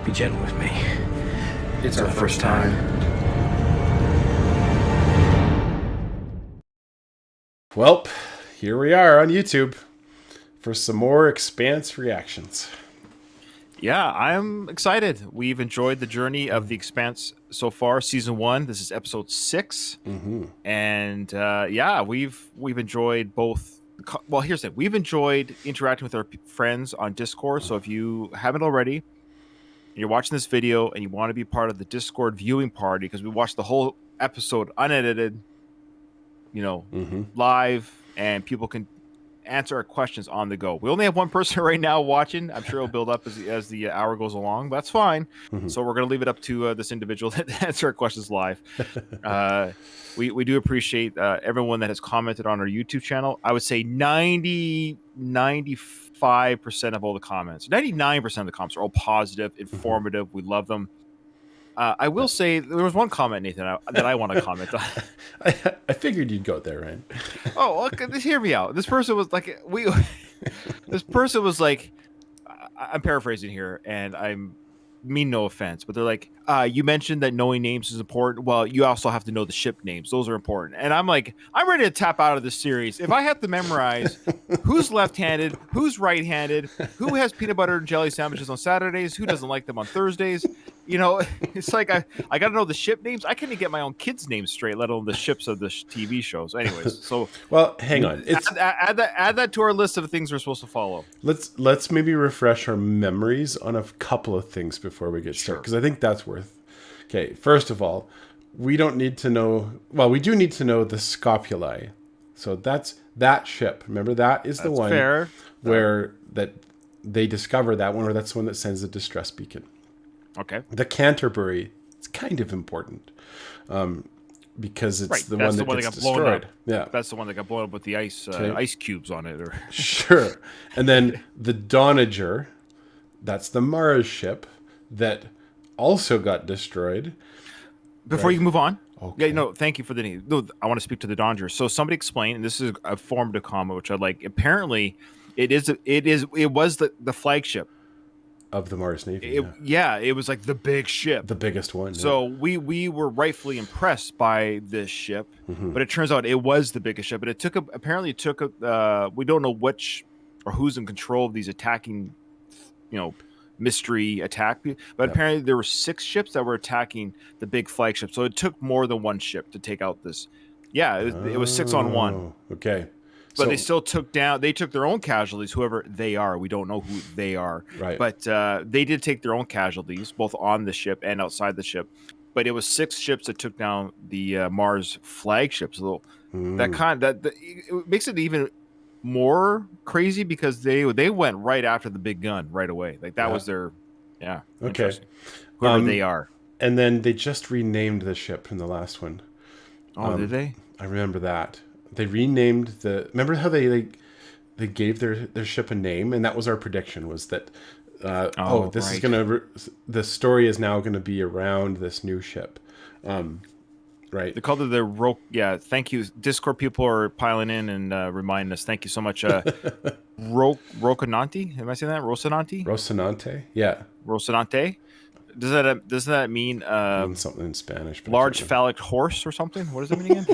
Be gentle with me. It's our first time. Welp, here we are on YouTube for some more Expanse reactions. Yeah, I'm excited. We've enjoyed the journey of The Expanse so far, season 1. This is episode 6, and we've enjoyed both. Well, here's it. We've enjoyed interacting with our friends on Discord. So if you haven't already, and you're watching this video and you want to be part of the Discord viewing party, because we watched the whole episode unedited, live, and people can answer our questions on the go. We only have one person right now watching. I'm sure it'll build up as the hour goes along, but that's fine. So we're going to leave it up to this individual to answer our questions live. We do appreciate everyone that has commented on our YouTube channel. I would say 95% of all the comments, 99% of the comments are all positive, informative. We love them. I will say there was one comment, Nathan, that I want to comment on. I figured you'd go there, right? Oh, look, hear me out. This person was like, I'm paraphrasing here, and I'm mean no offense, but they're like, you mentioned that knowing names is important. Well, you also have to know the ship names. Those are important. And I'm like, I'm ready to tap out of this series. If I have to memorize who's left-handed, who's right-handed, who has peanut butter and jelly sandwiches on Saturdays, who doesn't like them on Thursdays, it's like I got to know the ship names. I can't even get my own kids' names straight, let alone the ships of the TV shows. Anyways, so well, hang on. Add that to our list of things we're supposed to follow. Let's maybe refresh our memories on a couple of things before we get started, because I think that's worth. Okay, first of all, we don't need to know. Well, we do need to know the scopuli. So that's that ship. Remember, that is the one where that they discover that one, or that's the one that sends the distress beacon. Okay. The Canterbury, it's kind of important because it's the one that gets destroyed. Yeah, that's the one that got blown up with the ice cubes on it. Or sure. And then the Donager, that's the Mars ship that also got destroyed. Before you move on, thank you for the name. No, I want to speak to the Donager. So somebody explained, and this is a formative comment which I like. Apparently, it was the flagship of the Mars Navy. It was like the big ship, the biggest one. So we were rightfully impressed by this ship, but it turns out it was the biggest ship. But apparently it took we don't know which or who's in control of these attacking, mystery attack. But apparently there were 6 ships that were attacking the big flagship. So it took more than one ship to take out this. Yeah, it was 6 on 1. Okay. But they still took their own casualties, whoever they are. We don't know who they are. Right. But they did take their own casualties, both on the ship and outside the ship. But it was 6 ships that took down the Mars flagship. So it makes it even more crazy, because they went right after the big gun right away. Like that was their okay. Whoever they are. And then they just renamed the ship in the last one. Oh, did they? I remember that. They renamed remember how they gave their ship a name, and that was our prediction, was that this is gonna the story is now gonna be around this new ship, right? They called it the thank you, Discord people are piling in and reminding us. Thank you so much. Rocinante, am I saying that? Rocinante, yeah. Rocinante. Does that mean something in Spanish? Large phallic horse or something? What does that mean again?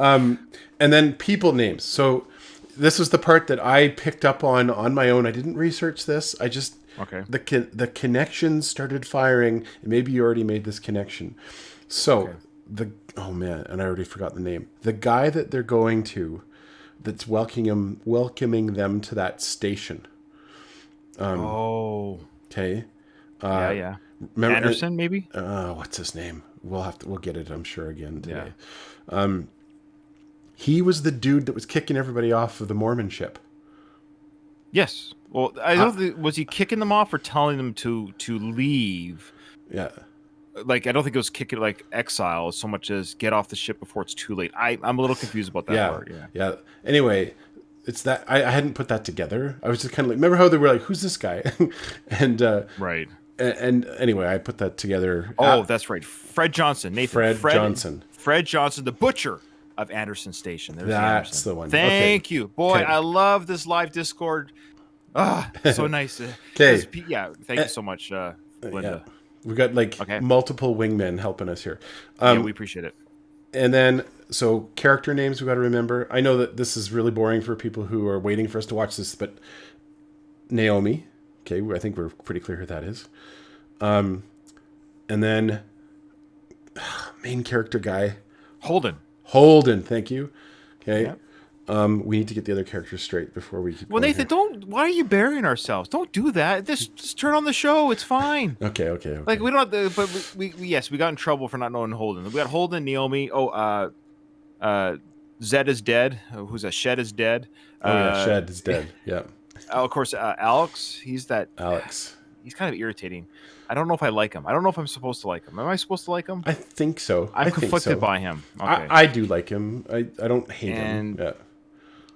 And then people names. So this was the part that I picked up on my own. I didn't research this. I just the connections started firing. And maybe you already made this connection. So and I already forgot the name. The guy that they're going to, that's welcoming them to that station. Okay. Remember, Anderson, maybe. What's his name? We'll get it, I'm sure, again today. Yeah. He was the dude that was kicking everybody off of the Mormon ship. Yes. Well, I don't think, was he kicking them off or telling them to leave? Yeah. Like, I don't think it was kicking like exile so much as get off the ship before it's too late. I'm a little confused about that part. Yeah. Anyway, it's that I hadn't put that together. I was just kind of like, remember how they were like, who's this guy? And right. And anyway, I put that together. Oh, that's right. Fred Johnson. Nathan. Fred Johnson. Fred Johnson, the butcher of Anderson Station. There's the That's Anderson. the one. Okay. Thank you, boy. Okay. I love this live Discord. So nice. Okay. Yeah. Thank you so much, Yeah. Linda. We've got like Okay. multiple wingmen helping us here. Yeah, we appreciate it. And then, so character names we got to remember. I know that this is really boring for people who are waiting for us to watch this, but Naomi. Okay, I think we're pretty clear who that is. And then main character guy. Holden, thank you. Okay. Yep. We need to get the other characters straight before we keep Well, going Nathan, here. why are you burying ourselves? Don't do that. Just turn on the show. It's fine. Okay. Like we don't, but we got in trouble for not knowing Holden. We got Holden, Naomi. Zed is dead. Who's that? Shed is dead. Shed is dead. Yeah. Of course, Alex. Alex. He's kind of irritating. I don't know if I like him. I don't know if I'm supposed to like him. Am I supposed to like him? I think so. I'm conflicted by him. Okay. I do like him. I don't hate him. Yeah.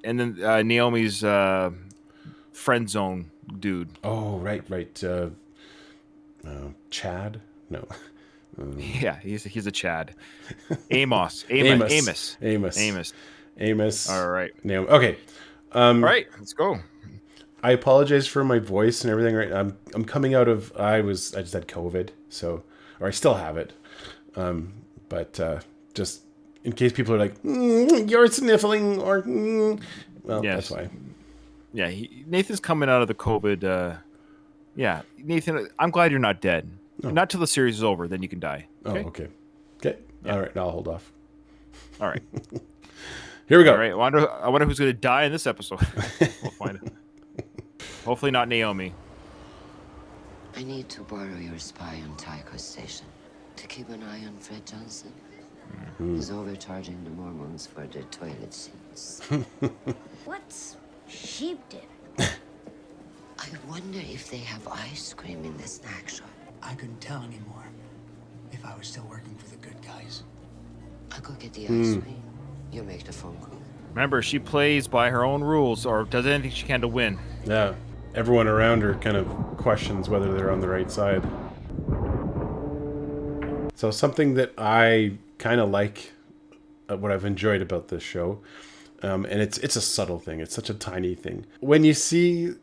And then Naomi's friend zone dude. Oh, right. Chad? No. Yeah, he's a Chad. Amos. All right. Naomi. Okay. All right, let's go. I apologize for my voice and everything. Right, I'm coming out of. I just had COVID, or I still have it. But just in case people are like, you're sniffling, or well, yes. that's why. Yeah, Nathan's coming out of the COVID. Yeah, Nathan, I'm glad you're not dead. Oh. Not till the series is over, then you can die. Okay? Oh, okay. Yeah. All right, now I'll hold off. All right. Here we go. All right. I wonder who's going to die in this episode. We'll find it. Hopefully not Naomi. I need to borrow your spy on Tycho Station to keep an eye on Fred Johnson. He's overcharging the Mormons for their toilet seats. What's sheep dip? I wonder if they have ice cream in the snack shop. I couldn't tell anymore if I was still working for the good guys. I'll go get the ice cream. You make the phone call. Remember, she plays by her own rules or does anything she can to win. Yeah. Everyone around her kind of questions whether they're on the right side. So something that I kind of like, what I've enjoyed about this show, and it's a subtle thing. It's such a tiny thing. When you see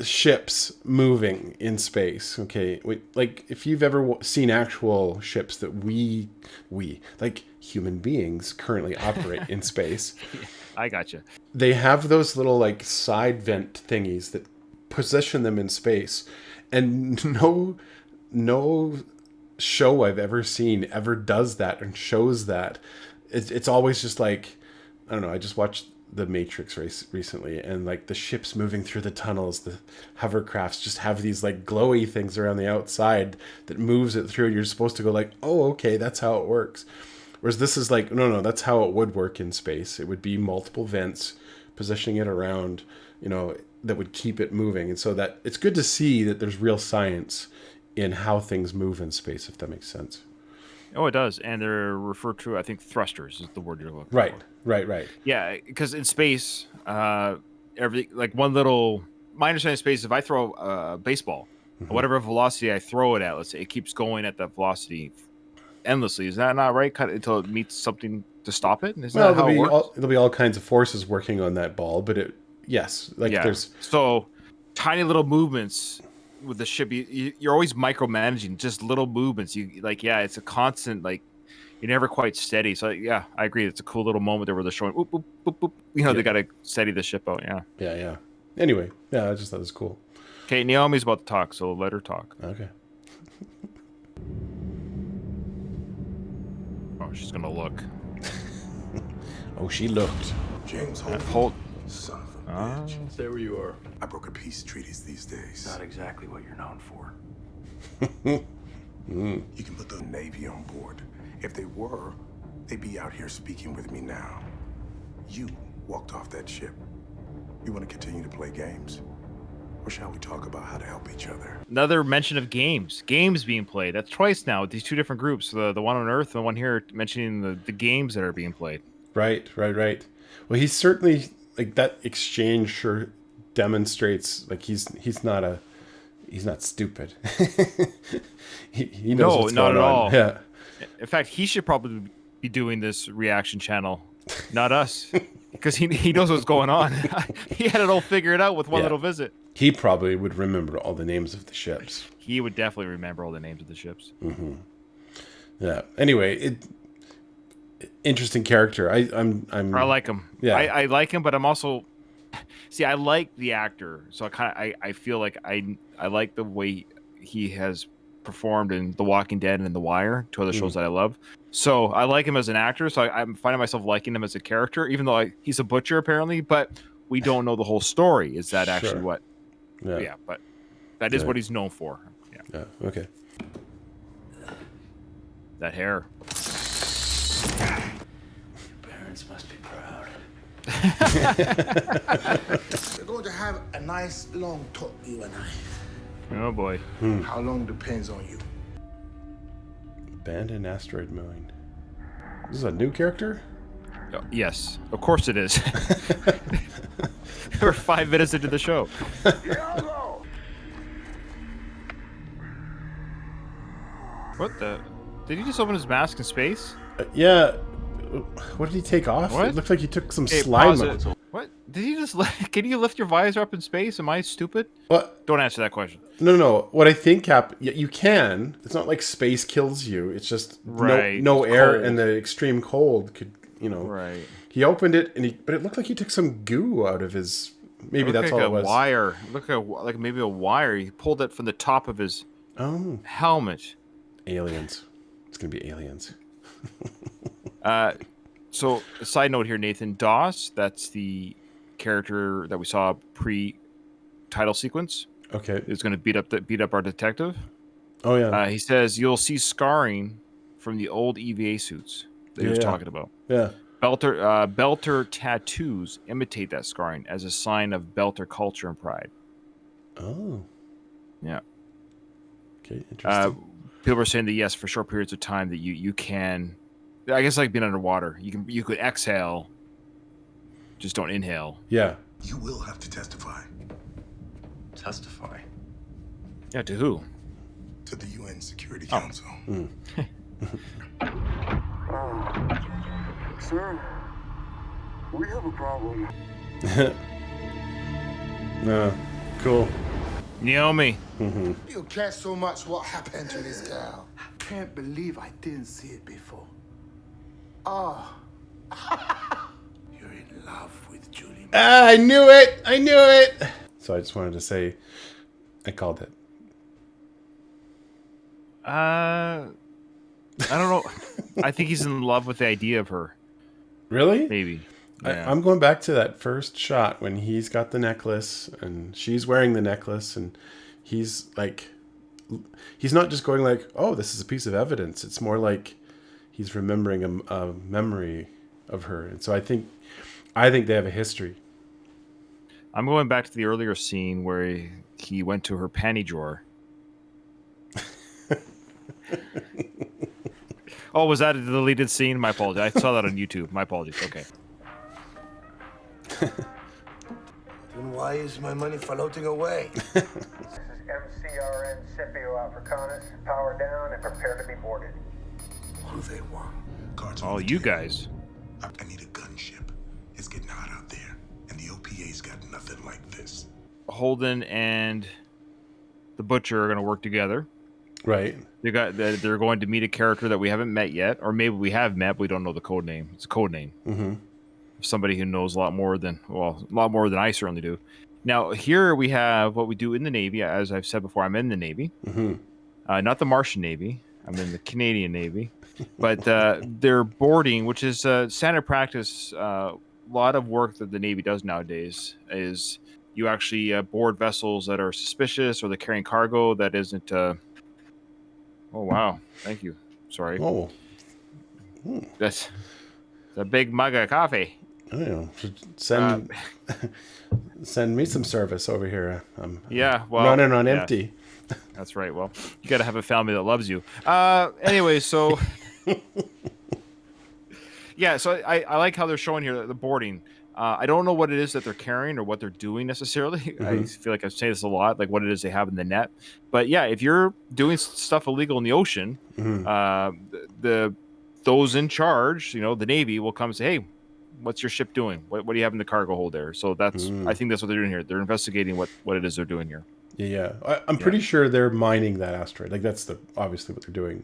ships moving in space, okay, like if you've ever seen actual ships that we like human beings currently operate in space. I gotcha. They have those little like side vent thingies that position them in space, and no show I've ever seen ever does that and shows that. It's always just like, I don't know, I just watched The Matrix race recently, and like the ships moving through the tunnels, the hovercrafts just have these like glowy things around the outside that moves it through, and you're supposed to go like, oh, okay, that's how it works. Whereas this is like, no, that's how it would work in space. It would be multiple vents positioning it around, that would keep it moving. And so that it's good to see that there's real science in how things move in space, if that makes sense. Oh, it does. And they're referred to, I think, thrusters is the word you're looking for. Right. Yeah, because in space, my understanding of space, if I throw a baseball, whatever velocity I throw it at, let's say, it keeps going at that velocity endlessly. Is that not right? Cut until it meets something to stop it? Is that how it works? There'll be all kinds of forces working on that ball, but there's so tiny little movements with the ship. You're always micromanaging just little movements. It's a constant, like, you're never quite steady. So yeah, I agree. It's a cool little moment there where they're showing, boop, boop, boop, boop. They got to steady the ship out. Yeah. Anyway, I just thought it was cool. Okay, Naomi's about to talk, so let her talk. Okay. Oh, she's gonna look. Oh, she looked. James Holt. Son of a bitch. Stay where you are. I broke a peace treaties these days. Not exactly what you're known for. You can put the Navy on board. If they were, they'd be out here speaking with me now. You walked off that ship. You want to continue to play games? Or shall we talk about how to help each other? Another mention of games being played. That's twice now with these two different groups. The one on Earth and the one here mentioning the games that are being played. Right. Well, he's certainly, like, that exchange sure demonstrates, like, he's not stupid. he knows what's going on. Not at all. Yeah. In fact, he should probably be doing this reaction channel Not us, because he knows what's going on. He had it all figured out with one little visit. He probably would remember all the names of the ships. He would definitely remember all the names of the ships. Mm-hmm. Yeah. Anyway, interesting character. I like him. Yeah. I like him, but I'm also I like the actor, so I feel like I like the way he has performed in The Walking Dead and The Wire, two other shows that I love. So I like him as an actor. So I'm finding myself liking him as a character, even though he's a butcher apparently. But we don't know the whole story. Is that actually what? Yeah, but that is what he's known for. Yeah. Okay. That hair. Your parents must be proud. We're going to have a nice long talk, you and I. Oh boy. How long depends on you. Abandoned asteroid mowing. This is a new character? Oh, yes, of course it is. We're 5 minutes into the show. What the? Did he just open his mask in space? Yeah. What did he take off? What? It looked like he took some slime out. What? Did he just... Can you lift your visor up in space? Am I stupid? What? Don't answer that question. No. What I think you can. It's not like space kills you. It's just no it's air cold. and the extreme cold could, Right. He opened it but it looked like he took some goo out of his. Maybe that's all it was. Wire. Look like maybe a wire. He pulled it from the top of his helmet. Aliens. It's gonna be aliens. So, a side note here, Nathan. Doss, that's the character that we saw pre-title sequence. Okay. Is going to beat up our detective. Oh yeah. He says you'll see scarring from the old EVA suits that he was talking about. Yeah. Belter tattoos imitate that scarring as a sign of Belter culture and pride. Oh. Yeah. Okay. Interesting. People are saying that yes, for short periods of time that you can, I guess like being underwater, you could exhale, just don't inhale. Yeah. You will have to testify. Testify. Yeah, to who? To the UN Security Council. Sir, we have a problem. No. Cool. Naomi. You care so much what happened to this girl. Can't believe I didn't see it before. Oh. You're in love with Julie. I knew it. So I just wanted to say, I called it. I don't know. I think he's in love with the idea of her. Really? Maybe. Yeah. I'm going back to that first shot when he's got the necklace and she's wearing the necklace and he's not just going like, oh, this is a piece of evidence. It's more like he's remembering a memory of her. And so I think they have a history. I'm going back to the earlier scene where he went to her panty drawer. Oh, was that a deleted scene? My apologies. I saw that on YouTube. My apologies. Okay. Then why is my money floating away? This is MCRN Scipio Africanus. Power down and prepare to be boarded. What do they want? Cards Oh, on the you table. guys. I need a gunship. It's getting hot out there, and the OPA's got nothing like this. Holden and the Butcher are going to work together. Right. They're going to meet a character that we haven't met yet, or maybe we have met, but we don't know the code name. It's a code name. Mm-hmm. Somebody who knows a lot more than I certainly do. Now, here we have what we do in the Navy. As I've said before, I'm in the Navy. Mm-hmm. Not the Martian Navy. I'm in the Canadian Navy. But they're boarding, which is standard practice. A lot of work that the Navy does nowadays is you actually board vessels that are suspicious or they're carrying cargo that isn't... Oh, wow. Thank you. Sorry. Oh. That's a big mug of coffee. I don't know. Send me some service over here. I'm running on empty. That's right. Well, you got to have a family that loves you. Anyway, so yeah, so I like how they're showing here the boarding. I don't know what it is that they're carrying or what they're doing necessarily. Mm-hmm. I feel like I've said this a lot, like what it is they have in the net. But yeah, if you're doing stuff illegal in the ocean, mm-hmm. Those in charge, the Navy will come and say, hey, What's your ship doing? What do you have in the cargo hold there? So that's I think that's what they're doing here. They're investigating what it is they're doing here. Yeah. I'm pretty sure they're mining that asteroid. Like that's obviously what they're doing.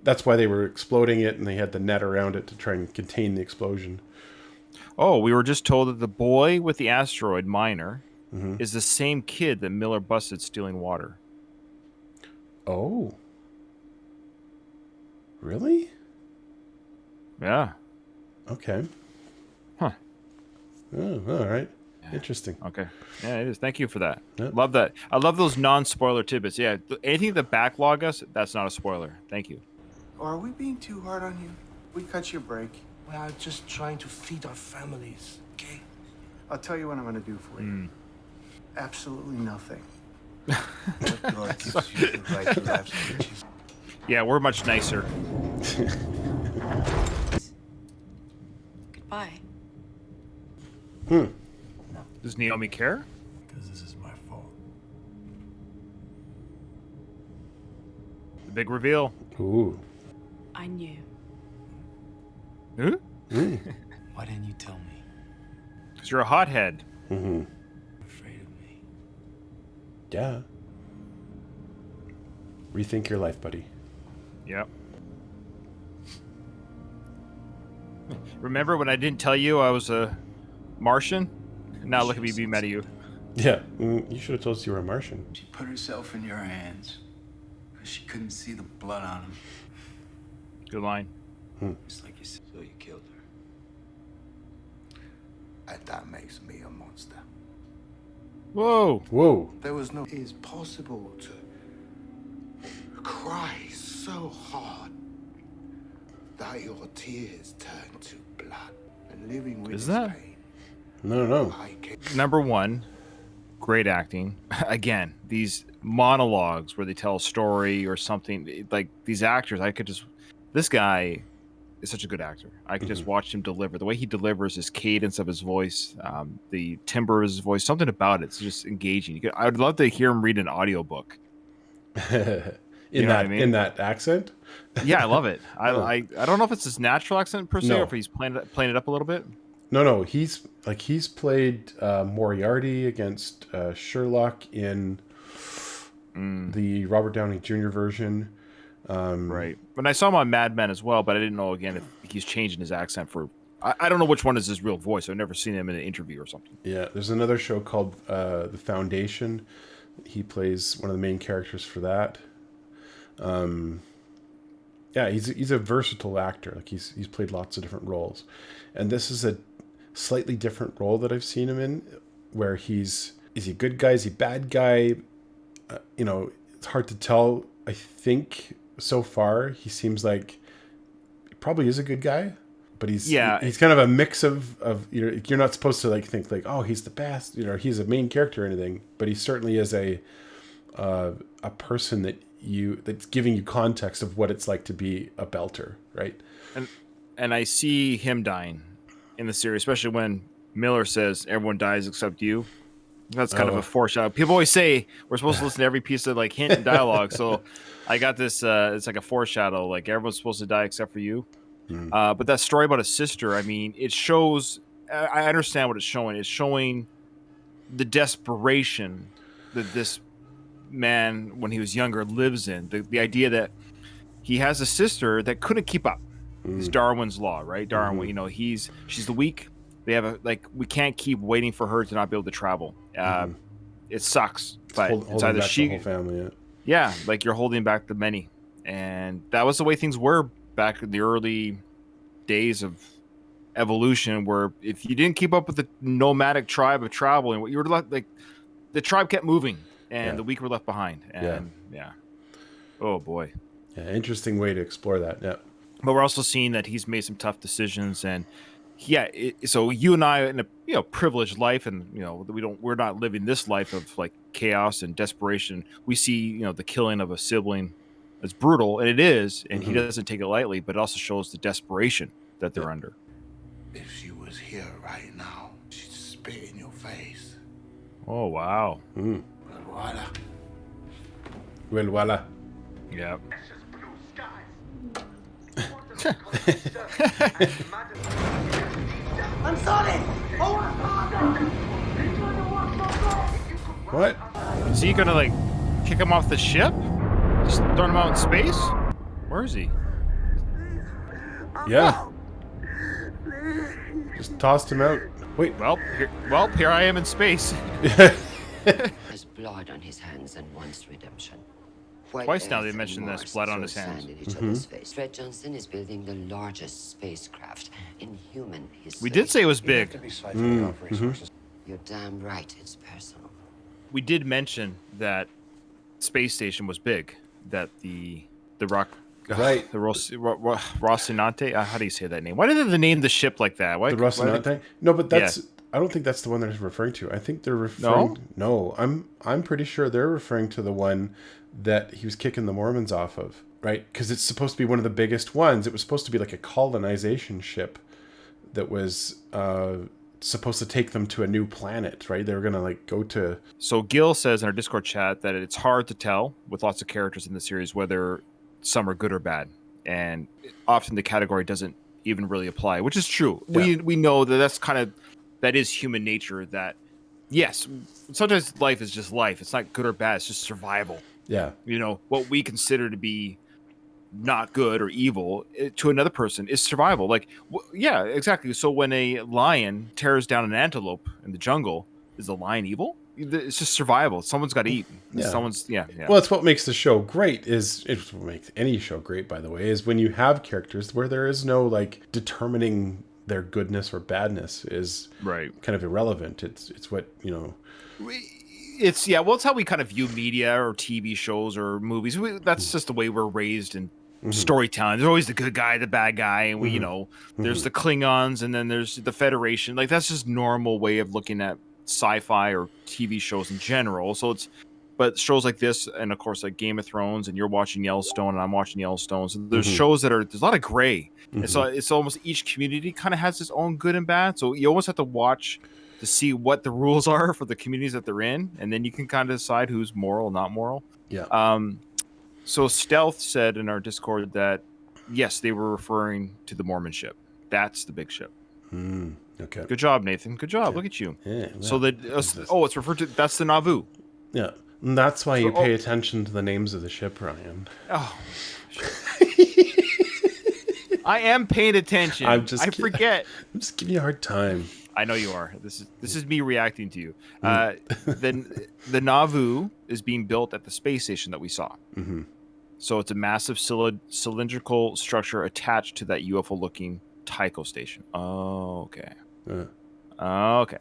That's why they were exploding it, and they had the net around it to try and contain the explosion. Oh, we were just told that the boy with the asteroid miner is the same kid that Miller busted stealing water. Oh. Really? Yeah. Okay. Huh. Oh, all right. Interesting. Okay. Yeah, it is. Thank you for that. Yep. Love that. I love those non-spoiler tidbits. Yeah, anything that backlog us, that's not a spoiler. Thank you. Or are we being too hard on you? We cut you a break. We are just trying to feed our families, okay? I'll tell you what I'm gonna do for you. Absolutely nothing. What God gives you the right to have speeches? Yeah, we're much nicer. Goodbye. Does Naomi care? Because this is my fault. The big reveal. Ooh. I knew. Huh? Why didn't you tell me? Because you're a hothead. Mm-hmm. You're afraid of me. Yeah. Rethink your life, buddy. Yep. Remember when I didn't tell you I was a Martian? Now look at me being mad at you. Yeah. You should have told us you were a Martian. She put herself in your hands because she couldn't see the blood on him. Good line. Just like you said. So you killed her. And that makes me a monster. Whoa. Whoa. There was no... It's possible to cry so hard that your tears turn to blood. And living with Is this that- pain, No. I can... Number one, great acting. Again, these monologues where they tell a story or something, like these actors, this guy is such a good actor. I could just watch him deliver. The way he delivers, his cadence of his voice, the timbre of his voice, something about it's just engaging. I would love to hear him read an audiobook. In that accent? Yeah, I love it. I don't know if it's his natural accent per se, or if he's playing it up a little bit. No. He's played Moriarty against Sherlock in the Robert Downey Jr. version. Right. But I saw him on Mad Men as well, but I didn't know again if he's changing his accent for. I don't know which one is his real voice. I've never seen him in an interview or something. Yeah, there's another show called The Foundation. He plays one of the main characters for that. Yeah, he's a versatile actor. Like he's played lots of different roles, and this is a slightly different role that I've seen him in, where is he a good guy? Is he a bad guy? It's hard to tell. I think so far he seems like he probably is a good guy, but he's kind of a mix of you're not supposed to think oh, he's the best, he's a main character or anything, but he certainly is a person that's giving you context of what it's like to be a belter, right? And I see him dying in the series, especially when Miller says everyone dies except you. That's kind of a foreshadow. People always say we're supposed to listen to every piece of hint and dialogue. So I got this. It's like a foreshadow. Like everyone's supposed to die except for you. But that story about his sister. I mean, it shows. I understand what it's showing. It's showing the desperation that this man, when he was younger, lives in. The idea that he has a sister that couldn't keep up. It's Darwin's law, right? Darwin. She's the weak. They have we can't keep waiting for her to not be able to travel. It sucks, but it's either she, the whole family. Yeah, like you're holding back the many, and that was the way things were back in the early days of evolution. Where if you didn't keep up with the nomadic tribe of traveling, what you were left the tribe kept moving, and the weak were left behind. And oh boy, interesting way to explore that. Yeah, but we're also seeing that he's made some tough decisions and. Yeah, so you and I in a privileged life, and we're not living this life of chaos and desperation. We see the killing of a sibling. It's brutal, and it is, and he doesn't take it lightly. But it also shows the desperation that they're under. If she was here right now, she'd spit in your face. Oh wow. Well, voila. Well, voila. Yeah. It's just blue skies. I'm sorry. What? Is he gonna like kick him off the ship? Just throw him out in space? Where is he? Yeah. Just tossed him out. Wait. Well, here I am in space. Has blood on his hands and wants redemption. Twice now they mentioned this, blood on his hands. In each other's face. Fred Johnson is building the largest spacecraft in human history. We did say it was big. You're damn right, it's personal. We did mention that space station was big. That the rock, Right. the Rocinante. How do you say that name? Why did they name the ship like that? Why, The Rocinante? No, but that's. I don't think that's the one they're referring to. I think they're referring. No, I'm pretty sure they're referring to the one that he was kicking the Mormons off of, right? Because it's supposed to be one of the biggest ones. It was supposed to be like a colonization ship that was supposed to take them to a new planet, right? They were gonna like go to. So Gil says in our Discord chat that it's hard to tell with lots of characters in the series whether some are good or bad, and often the category doesn't even really apply, which is true. Yeah. We know that is human nature. That yes, sometimes life is just life. It's not good or bad. It's just survival. Yeah. You know, what we consider to be not good or evil to another person is survival. Like, yeah, exactly. So when a lion tears down an antelope in the jungle, is the lion evil? It's just survival. Someone's got to eat. Yeah. Well, it's what makes the show great. It's what makes any show great, by the way, is when you have characters where there is no like determining their goodness or badness is right. Kind of irrelevant. It's what, you know. It's how we kind of view media or TV shows or movies. That's just the way we're raised in storytelling. There's always the good guy, the bad guy, and we, there's the Klingons, and then there's the Federation. Like that's just normal way of looking at sci-fi or TV shows in general. So but shows like this, and of course like Game of Thrones, and you're watching Yellowstone, and I'm watching Yellowstone. So there's shows there's a lot of gray, and so it's almost each community kind of has its own good and bad. So you almost have to watch to see what the rules are for the communities that they're in, and then you can kind of decide who's moral, not moral. Yeah. So Stealth said in our Discord that yes, they were referring to the Mormon ship. That's the big ship. Okay. Good job, Nathan. Good job. Look at you. Yeah. So it's referred to. That's the Nauvoo. Yeah. And that's why you pay attention to the names of the ship, Ryan. Oh. I am paying attention. I forget. I'm just giving you a hard time. I know you are. This is me reacting to you. The Nauvoo is being built at the space station that we saw. So it's a massive cylindrical structure attached to that UFO-looking Tycho station. Oh, okay. Okay.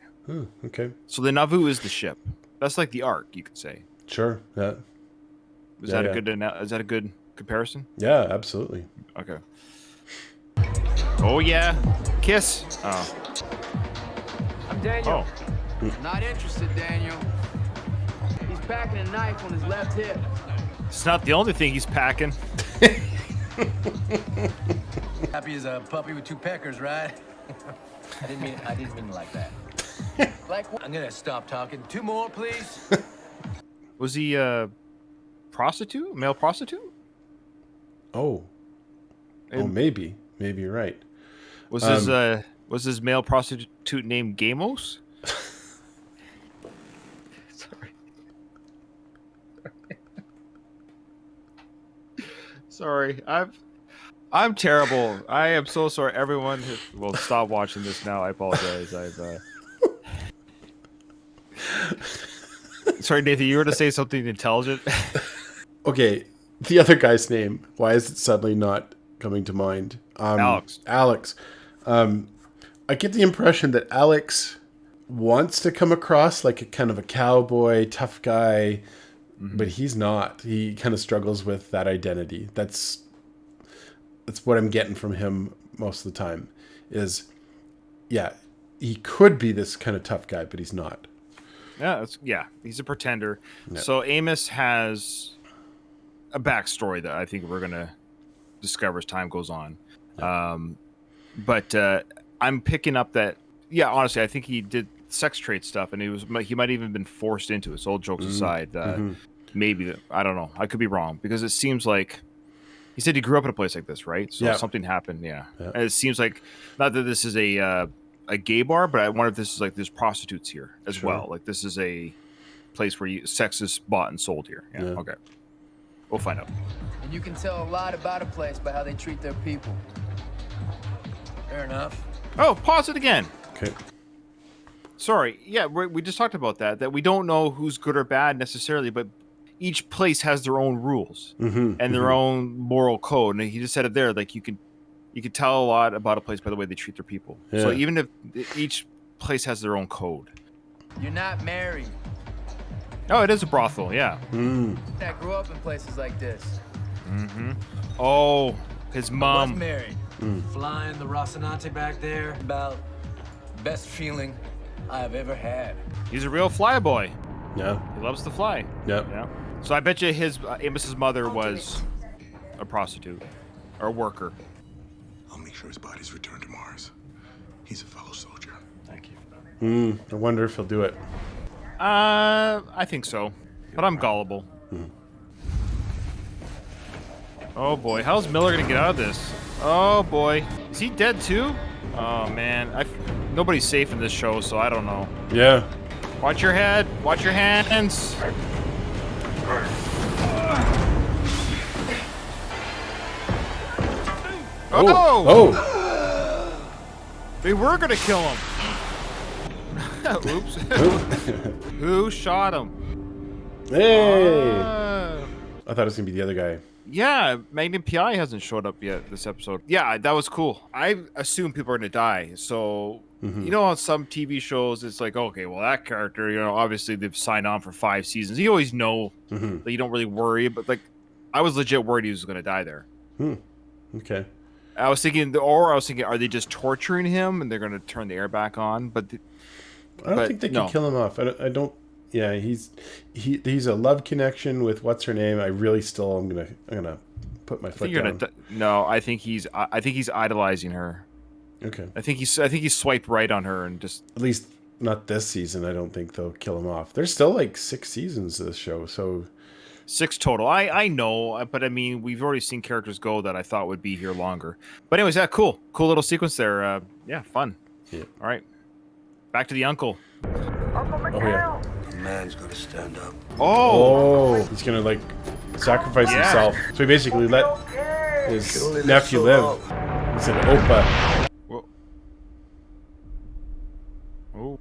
Okay. So the Nauvoo is the ship. That's like the Ark, you could say. Sure. Yeah. Is that a good comparison? Yeah, absolutely. Okay. Oh yeah, kiss. Oh. I'm Daniel. Oh. Not interested, Daniel. He's packing a knife on his left hip. It's not the only thing he's packing. Happy as a puppy with two peckers, right? I didn't mean it like that. Like, I'm gonna stop talking. Two more, please. Was he a prostitute? Male prostitute? Oh, maybe you're right. Was his male prostitute named Gamos? Sorry. I'm terrible. I am so sorry. Everyone will stop watching this now. I apologize. Sorry, Nathan, you were to say something intelligent. Okay, the other guy's name. Why is it suddenly not coming to mind? Alex. I get the impression that Alex wants to come across like a kind of a cowboy, tough guy, but he's not. He kind of struggles with that identity. That's what I'm getting from him most of the time. He could be this kind of tough guy, but he's not. He's a pretender. Yeah. So Amos has a backstory that I think we're gonna discover as time goes on. Yeah. But I'm picking up that honestly, I think he did sex trade stuff, and he might even been forced into it. So all jokes aside, maybe I don't know. I could be wrong because it seems like he said he grew up in a place like this, right? So something happened. Yeah. And it seems like not that this is a a gay bar, but I wonder if this is like there's prostitutes here as Sure. well. Like this is a place where sex is bought and sold here. Yeah. Okay. We'll find out. And you can tell a lot about a place by how they treat their people. Fair enough. Oh, pause it again. Okay. Sorry. Yeah, we just talked about that we don't know who's good or bad necessarily, but each place has their own rules and their own moral code. And he just said it there, like you could tell a lot about a place by the way they treat their people. Yeah. So even if each place has their own code. You're not married. Oh, it is a brothel, yeah. I grew up in places like this. Oh, his Was mom. married. Flying the Rocinante back there. About best feeling I've ever had. He's a real fly boy. Yeah. He loves to fly. Yep. Yeah. So I bet you his Amos's mother was a prostitute or a worker. I'll make sure his body's returned to Mars. He's a fellow soldier. Thank you. I wonder if he'll do it. I think so, but I'm gullible. Oh boy, how's Miller gonna get out of this? Oh boy, is he dead too? Oh man, nobody's safe in this show, so I don't know. Yeah. Watch your head. Watch your hands. Oh! They were gonna kill him. Oops. Who shot him? Hey! I thought it was gonna be the other guy. Yeah, Magnum PI hasn't showed up yet this episode. Yeah, that was cool. I assume people are gonna die. So you know, on some TV shows, it's like, okay, well, that character, you know, obviously they've signed on for 5 seasons. You always know that you don't really worry, but like, I was legit worried he was gonna die there. Okay. I was thinking, are they just torturing him and they're gonna turn the air back on? But I don't think they can kill him off. I don't. Yeah, he's a love connection with what's her name. I really still I'm gonna put my foot down. No, I think he's idolizing her. Okay. I think he's swiped right on her and just at least not this season. I don't think they'll kill him off. There's still like 6 seasons of this show, so 6 total. I know, but I mean, we've already seen characters go that I thought would be here longer. But anyways, yeah, cool little sequence there. Yeah, fun. Yeah. All right, back to the uncle. Oh yeah. The man's gonna stand up. Oh, he's gonna like sacrifice himself. So he basically let his nephew live. He said, "Opa." Oh,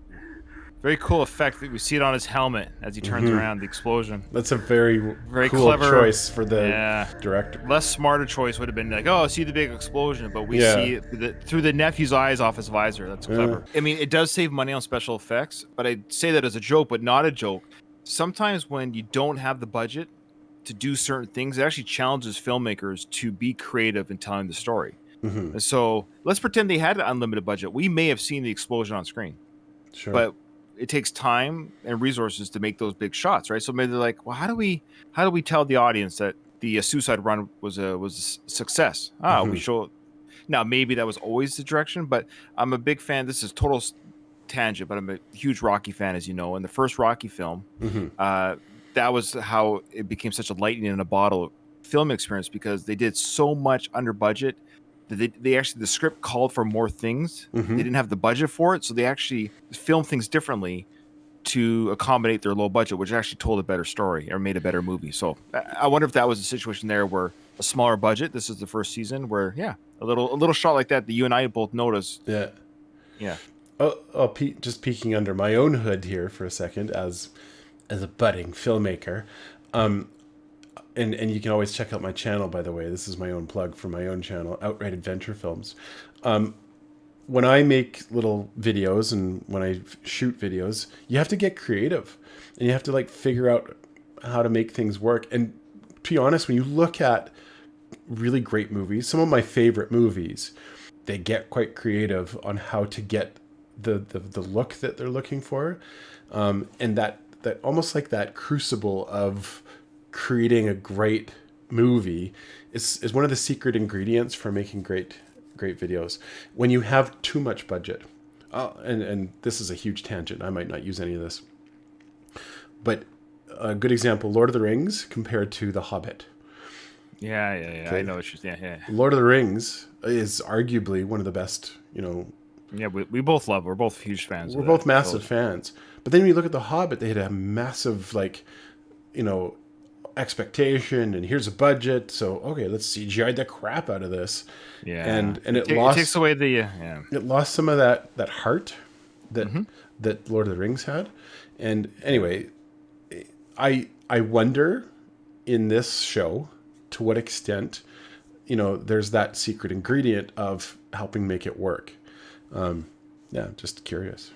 very cool effect that we see it on his helmet as he turns around. The explosion. That's a very cool clever choice for the director. Less smarter choice would have been like, oh, see the big explosion, but we see it through the nephew's eyes off his visor. That's clever. I mean, it does save money on special effects, but I say that as a joke, but not a joke. Sometimes when you don't have the budget to do certain things, it actually challenges filmmakers to be creative in telling the story. And so let's pretend they had an unlimited budget. We may have seen the explosion on screen. Sure. But it takes time and resources to make those big shots, right? So maybe they're like, well, how do we tell the audience that the suicide run was a success? We show. Now maybe that was always the direction, but I'm a big fan. This is total tangent, but I'm a huge Rocky fan, as you know. In the first Rocky film, that was how it became such a lightning in a bottle film experience, because they did so much under budget. They actually, the script called for more things. They didn't have the budget for it, so they actually filmed things differently to accommodate their low budget, which actually told a better story or made a better movie. So I wonder if that was a situation there where a smaller budget. This is the first season where a little shot like that you and I both noticed. Yeah. Oh, just peeking under my own hood here for a second as a budding filmmaker. And you can always check out my channel, by the way. This is my own plug for my own channel, Outright Adventure Films. When I make little videos and when I shoot videos, you have to get creative. And you have to like figure out how to make things work. And to be honest, when you look at really great movies, some of my favorite movies, they get quite creative on how to get the look that they're looking for. And that almost like that crucible of creating a great movie is one of the secret ingredients for making great videos. When you have too much budget, and this is a huge tangent, I might not use any of this, but a good example, Lord of the Rings compared to The Hobbit. Yeah. Okay. I know what you're saying. Yeah. Lord of the Rings is arguably one of the best, Yeah, we both love. We're both huge fans. We're of both that. massive fans. But then when you look at The Hobbit, they had a massive, like, you know, expectation, and here's a budget. So okay, let's CGI the crap out of this. Yeah, and it it lost. takes away the It lost some of that heart that that Lord of the Rings had. And anyway, I wonder in this show to what extent, you know, there's that secret ingredient of helping make it work. Yeah, just curious.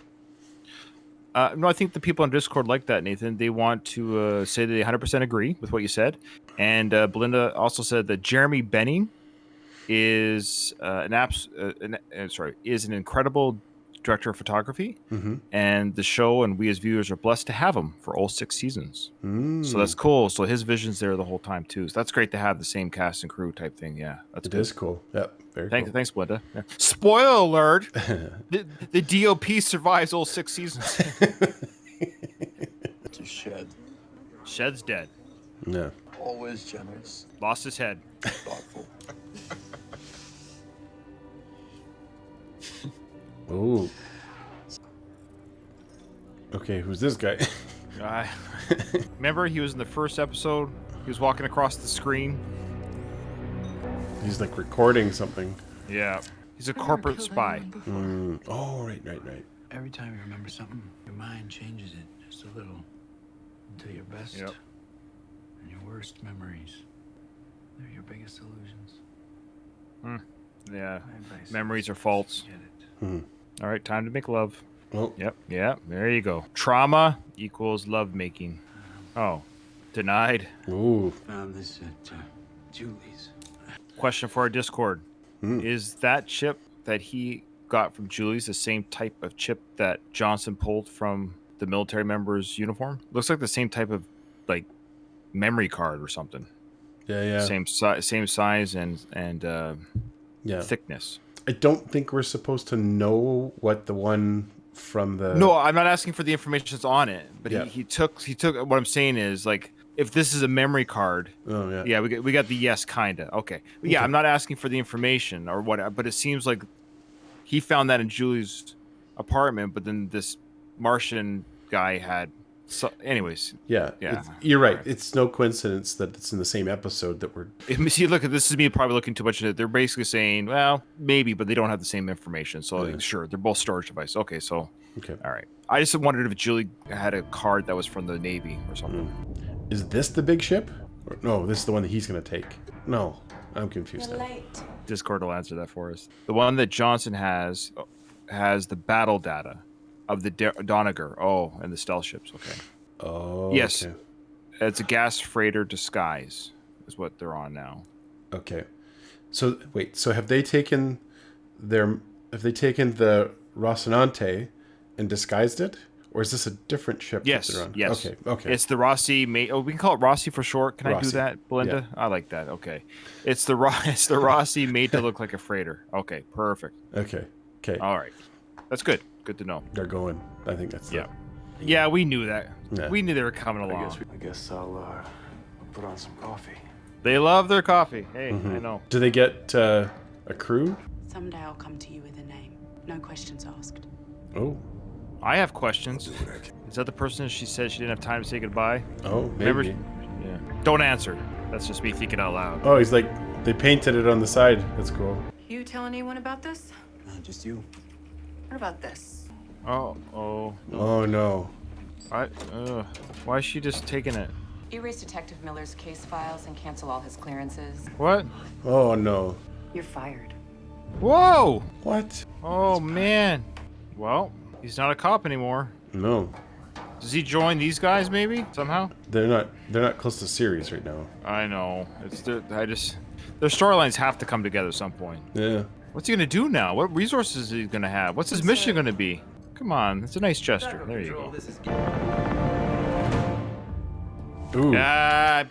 No, I think the people on Discord like that, Nathan. They want to say that they 100% agree with what you said. And Belinda also said that Jeremy Benning is is an incredible director of photography, and the show and we as viewers are blessed to have him for all 6 seasons. So that's cool. So his vision's there the whole time too. So that's great to have the same cast and crew type thing. Yeah, that's It good. is cool. Yep, very cool. Thanks, Belinda. Yeah. Spoiler alert: the DOP survives all 6 seasons. To Shed. Shed's dead. Yeah. Always generous. Lost his head. Thoughtful. Ooh. Okay, who's this guy? Remember, he was in the first episode. He was walking across the screen. He's like recording something. Yeah, he's a corporate spy. Oh, right. Every time you remember something, your mind changes it just a little until your best Yep. and your worst memories. They're your biggest illusions. Yeah, My advice memories is are false. forget it. All right, time to make love. Oh, Yep, there you go. Trauma equals love making. Oh, denied. ooh. Found this at Julie's. Question for our Discord. Is that chip that he got from Julie's the same type of chip that Johnson pulled from the military member's uniform? Looks like the same type of, like, memory card or something. Yeah. Same size and Yeah. thickness. I don't think we're supposed to know what the one from the... No, I'm not asking for the information that's on it, but Yeah. he took what I'm saying is, like, if this is a memory card, Oh, yeah. yeah, we got the yes, kinda. Okay. But yeah, I'm not asking for the information or what, but it seems like he found that in Julie's apartment, but then this Martian guy had. So, anyways, Yeah. yeah. You're right. All right. It's no coincidence that it's in the same episode that we're... See, look, this is me probably looking too much at it. They're basically saying, well, maybe, but they don't have the same information. So, like, sure, they're both storage devices. Okay, so, Okay. all right. I just wondered if Julie had a card that was from the Navy or something. Is this the big ship? Or, no, this is the one that he's going to take. No, I'm confused. You're now. late. Discord will answer that for us. The one that Johnson has the battle data of the Donegal. Oh, and the stealth ships. Okay. Oh, Yes. okay. It's a gas freighter disguise is what they're on now. Okay. So wait, so have they taken the Rocinante and disguised it? Or is this a different ship that they're on? Yes. Okay. It's the Rossi we can call it Rossi for short. Can I do Rossi. that, Belinda? Yeah. I like that. Okay. It's the Rossi made to look like a freighter. Okay, perfect. Okay. All right. That's good. Good to know. They're going. I think that's Yeah. Yeah, we knew that. Yeah. We knew they were coming along. I guess I'll put on some coffee. They love their coffee. Hey, I know. Do they get a crew? Someday I'll come to you with a name. No questions asked. Oh. I have questions. Is that the person she said she didn't have time to say goodbye? Oh, maybe. Remember? Yeah. Don't answer. That's just me thinking out loud. Oh, he's like, they painted it on the side. That's cool. You tell anyone about this? Just you. What about this? Oh. Oh, no. Why is she just taking it? Erase Detective Miller's case files and cancel all his clearances. What? Oh, no. You're fired. Whoa! What? Oh, man. Well, he's not a cop anymore. No. Does he join these guys maybe somehow? They're not close to series right now. I know. Their storylines have to come together at some point. Yeah. What's he gonna do now? What resources is he gonna have? What's his mission gonna be? Come on, it's a nice gesture. There you go. Ooh. I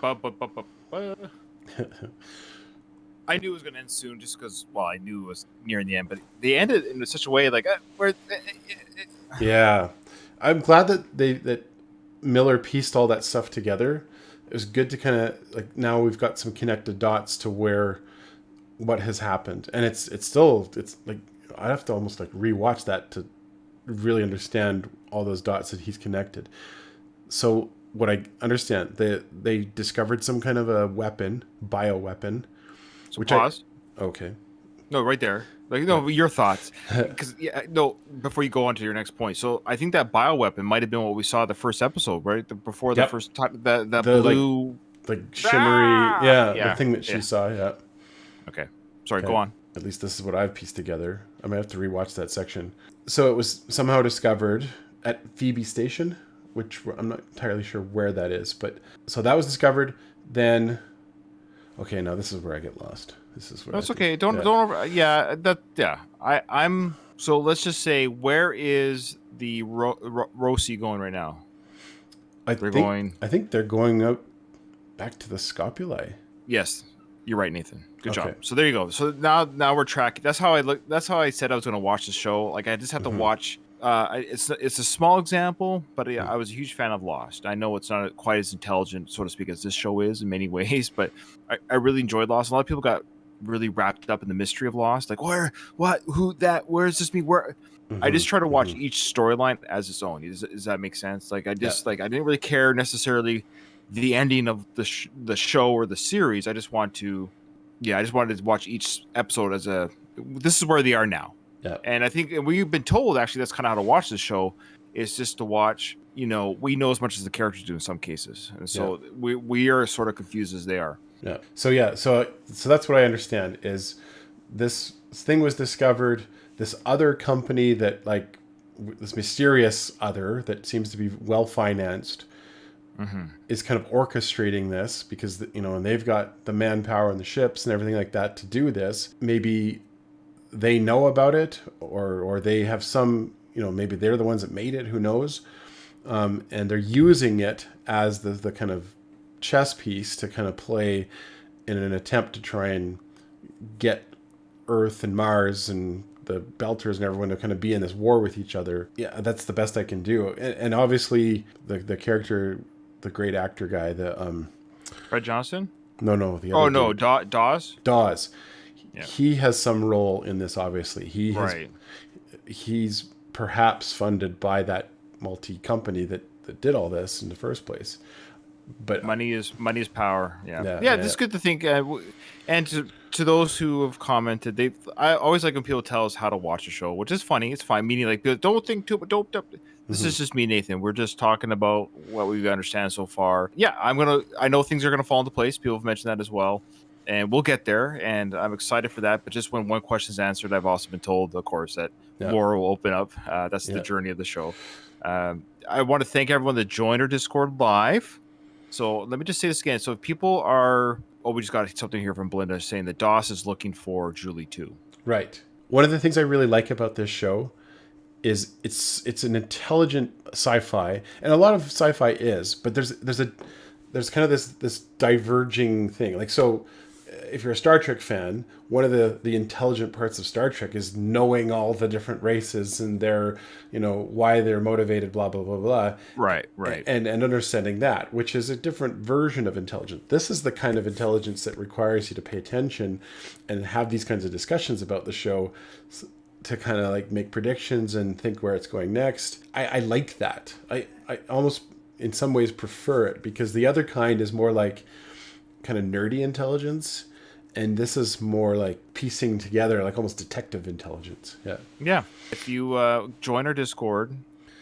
knew it was gonna end soon, just because. Well, I knew it was nearing the end, but they ended in such a way like Yeah, I'm glad that Miller pieced all that stuff together. It was good to kind of like now we've got some connected dots to what has happened, and it's like I have to almost like rewatch that to really understand all those dots that he's connected. So what I understand, they discovered some kind of a weapon, bioweapon. So pause. Okay. No, right there. Like, no, your thoughts. Because before you go on to your next point. So I think that bioweapon might have been what we saw the first episode, right? Before the first time, that the blue, like shimmery, the thing that she yeah. saw. Yeah. Okay. Sorry. Go on. At least this is what I've pieced together. I might have to rewatch that section. So it was somehow discovered at Phoebe Station, which I'm not entirely sure where that is, but so that was discovered. Then, okay, now this is where I get lost. This is where that's okay. Don't. I'm. So let's just say, where is the Rosie going right now? I think they're going out back to the scopuli. Yes, you're right, Nathan. Good job. So there you go. So now we're tracking. That's how I look. That's how I said I was going to watch the show. Like I just have to watch. It's a small example, but I was a huge fan of Lost. I know it's not quite as intelligent, so to speak, as this show is in many ways, but I really enjoyed Lost. A lot of people got really wrapped up in the mystery of Lost, like where, what, who, that, where is this me, where. I just try to watch each storyline as its own. Does that make sense? Like I just I didn't really care necessarily the ending of the show or the series. I just wanted to watch each episode as this is where they are now. Yeah. And I think we've been told actually that's kind of how to watch the show, is just to watch. We know as much as the characters do in some cases, and so we are sort of confused as they are. Yeah. So that's what I understand is this thing was discovered. This other company that this mysterious other that seems to be well financed is kind of orchestrating this because and they've got the manpower and the ships and everything like that to do this. Maybe they know about it, or they have some, maybe they're the ones that made it. Who knows? And they're using it as the kind of chess piece to kind of play in an attempt to try and get Earth and Mars and the Belters and everyone to kind of be in this war with each other. Yeah, that's the best I can do. And obviously the character, the great actor guy, Fred Johnson? No, the other dude. Dawes? Dawes. Yeah. He has some role in this, obviously. He's perhaps funded by that multi-company that did all this in the first place. But money is power. Yeah. This is good to think. And to those who have commented, I always like when people tell us how to watch a show, which is funny. It's fine. Meaning, like, don't think too, but don't. This is just me, Nathan. We're just talking about what we understand so far. Yeah, I know things are gonna fall into place. People have mentioned that as well, and we'll get there. And I'm excited for that. But just when one question is answered, I've also been told, of course, that more will open up. That's the journey of the show. I want to thank everyone that joined our Discord live. So let me just say this again. So if people are... Oh, we just got something here from Belinda saying that Doss is looking for Julie too. Right. One of the things I really like about this show is it's an intelligent sci-fi, and a lot of sci-fi is, but there's kind of this diverging thing. Like, so if you're a Star Trek fan, one of the intelligent parts of Star Trek is knowing all the different races and their, why they're motivated, blah, blah, blah, blah. Right. And understanding that, which is a different version of intelligence. This is the kind of intelligence that requires you to pay attention and have these kinds of discussions about the show to kind of like make predictions and think where it's going next. I like that. I almost in some ways prefer it, because the other kind is more like kind of nerdy intelligence, and this is more like piecing together, like almost detective intelligence. Yeah. If you join our Discord,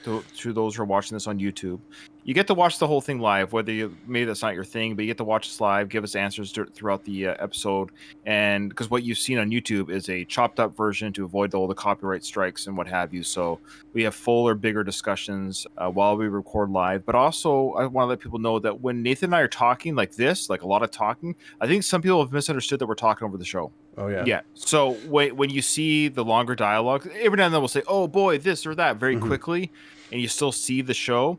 to those who are watching this on YouTube, you get to watch the whole thing live. Whether maybe that's not your thing, but you get to watch us live, give us answers throughout the episode. And because what you've seen on YouTube is a chopped up version to avoid all the copyright strikes and what have you. So we have fuller, bigger discussions while we record live. But also, I want to let people know that when Nathan and I are talking like this, like a lot of talking, I think some people have misunderstood that we're talking over the show. Oh, yeah. Yeah. So when you see the longer dialogue, every now and then we'll say, oh boy, this or that very quickly, and you still see the show.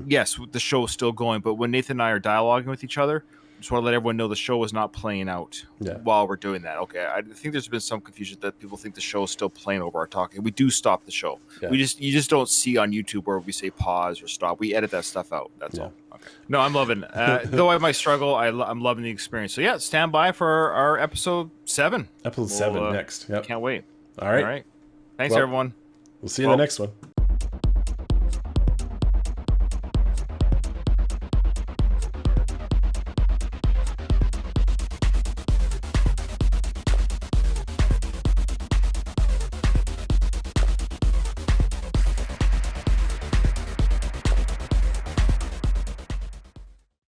Yes, the show is still going. But when Nathan and I are dialoguing with each other, I just want to let everyone know the show is not playing out while we're doing that. Okay. I think there's been some confusion that people think the show is still playing over our talking. We do stop the show. Yeah. You just don't see on YouTube where we say pause or stop. We edit that stuff out. That's all. Okay. No, I'm loving it. Though I might struggle, I'm loving the experience. So yeah, stand by for our episode 7. Episode 7 next. Yep. Can't wait. All right. All right. Thanks, Well, everyone. We'll see you in the next one.